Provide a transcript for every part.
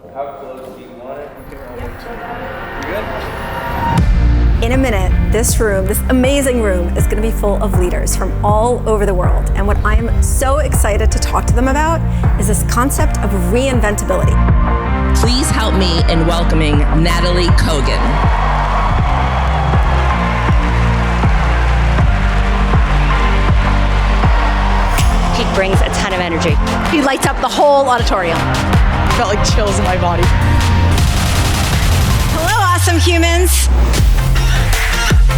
How close do you want it? In a minute, this room, this amazing room, is going to be full of leaders from all over the world. And what I'm so excited to talk to them about is this concept of reinventability. Please help me in welcoming Nataly Kogan. He brings a ton of energy. He lights up the whole auditorium. Felt like chills in my body. Hello, awesome humans.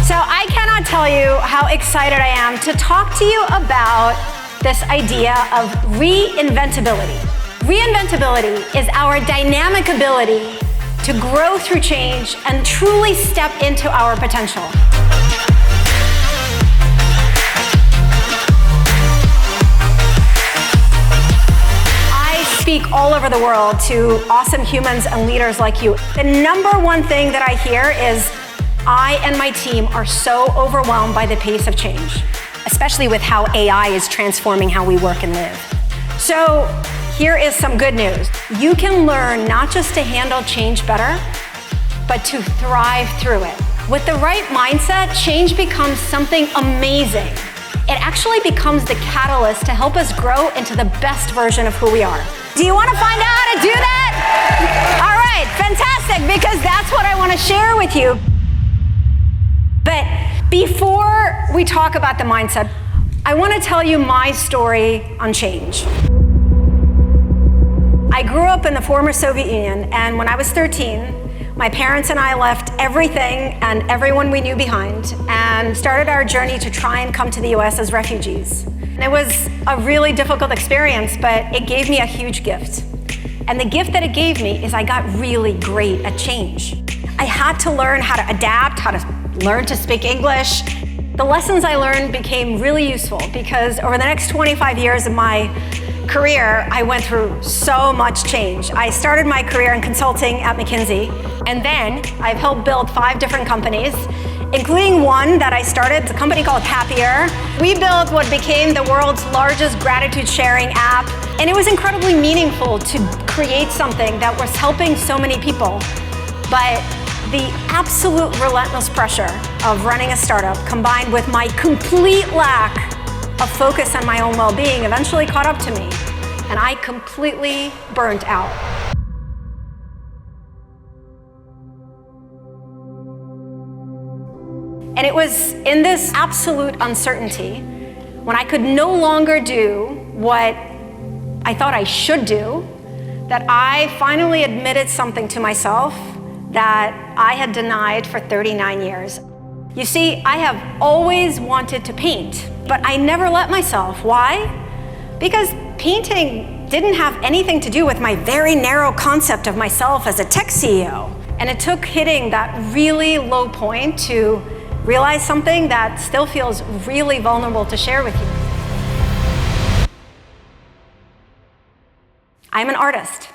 So I cannot tell you how excited I am to talk to you about this idea of reinventability. Reinventability is our dynamic ability to grow through change and truly step into our potential. I speak all over the world to awesome humans and leaders like you. The number one thing that I hear is, I and my team are so overwhelmed by the pace of change, especially with how AI is transforming how we work and live. So here is some good news. You can learn not just to handle change better, but to thrive through it. With the right mindset, change becomes something amazing. It actually becomes the catalyst to help us grow into the best version of who we are. Do you want to find out how to do that? All right, fantastic, because that's what I want to share with you. But before we talk about the mindset, I want to tell you my story on change. I grew up in the former Soviet Union, and when I was 13, my parents and I left everything and everyone we knew behind and started our journey to try and come to the US as refugees. And it was a really difficult experience, but it gave me a huge gift. And the gift that it gave me is I got really great at change. I had to learn how to adapt, how to learn to speak English. The lessons I learned became really useful because over the next 25 years of my career, I went through so much change. I started my career in consulting at McKinsey, and then I've helped build 5 different companies, including one that I started, it's a company called Happier. We built what became the world's largest gratitude sharing app, and it was incredibly meaningful to create something that was helping so many people. But the absolute relentless pressure of running a startup combined with my complete lack of focus on my own well-being eventually caught up to me, and I completely burnt out. And it was in this absolute uncertainty, when I could no longer do what I thought I should do, that I finally admitted something to myself that I had denied for 39 years. You see, I have always wanted to paint, but I never let myself. Why? Because painting didn't have anything to do with my very narrow concept of myself as a tech CEO. And it took hitting that really low point to realize something that still feels really vulnerable to share with you. I'm an artist.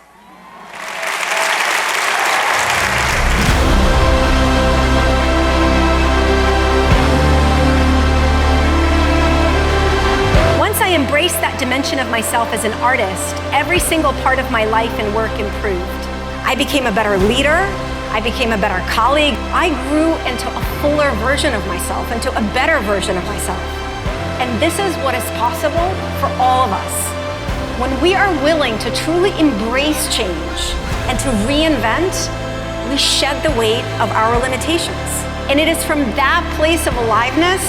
Embraced that dimension of myself as an artist, every single part of my life and work improved. I became a better leader. I became a better colleague. I grew into a fuller version of myself, into a better version of myself. And this is what is possible for all of us. When we are willing to truly embrace change and to reinvent, we shed the weight of our limitations. And it is from that place of aliveness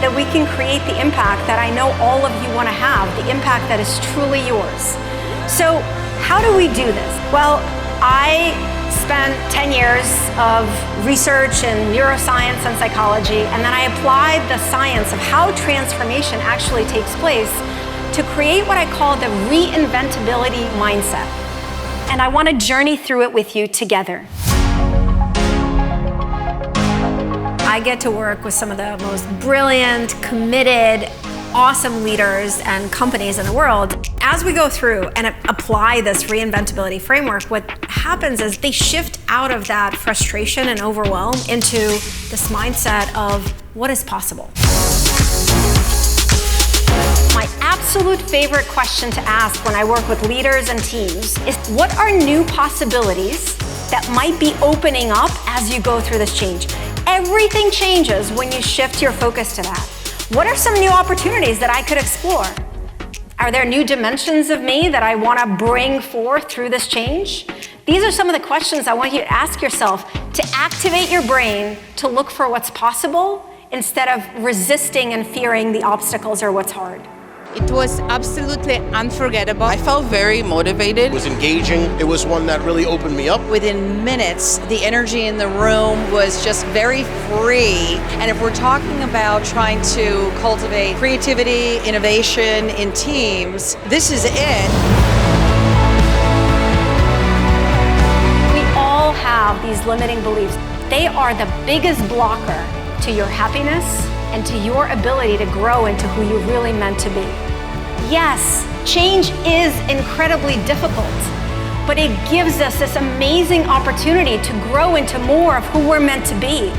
that we can create the impact that I know all of you want to have, the impact that is truly yours. So how do we do this? Well, I spent 10 years of research in neuroscience and psychology, and then I applied the science of how transformation actually takes place to create what I call the reinventability mindset. And I want to journey through it with you together. I get to work with some of the most brilliant, committed, awesome leaders and companies in the world. As we go through and apply this reinventability framework, what happens is they shift out of that frustration and overwhelm into this mindset of what is possible. My absolute favorite question to ask when I work with leaders and teams is, what are new possibilities that might be opening up as you go through this change? Everything changes when you shift your focus to that. What are some new opportunities that I could explore? Are there new dimensions of me that I want to bring forth through this change? These are some of the questions I want you to ask yourself to activate your brain to look for what's possible instead of resisting and fearing the obstacles or what's hard. It was absolutely unforgettable. I felt very motivated. It was engaging. It was one that really opened me up. Within minutes, the energy in the room was just very free. And if we're talking about trying to cultivate creativity, innovation in teams, this is it. We all have these limiting beliefs. They are the biggest blocker to your happiness and to your ability to grow into who you're really meant to be. Yes, change is incredibly difficult, but it gives us this amazing opportunity to grow into more of who we're meant to be.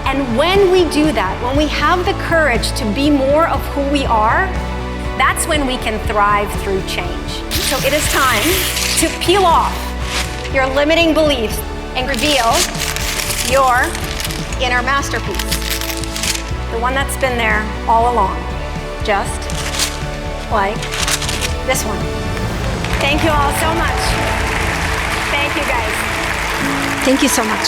And when we do that, when we have the courage to be more of who we are, that's when we can thrive through change. So it is time to peel off your limiting beliefs and reveal your inner masterpiece. The one that's been there all along, just like this one. Thank you all so much. Thank you guys. Thank you so much.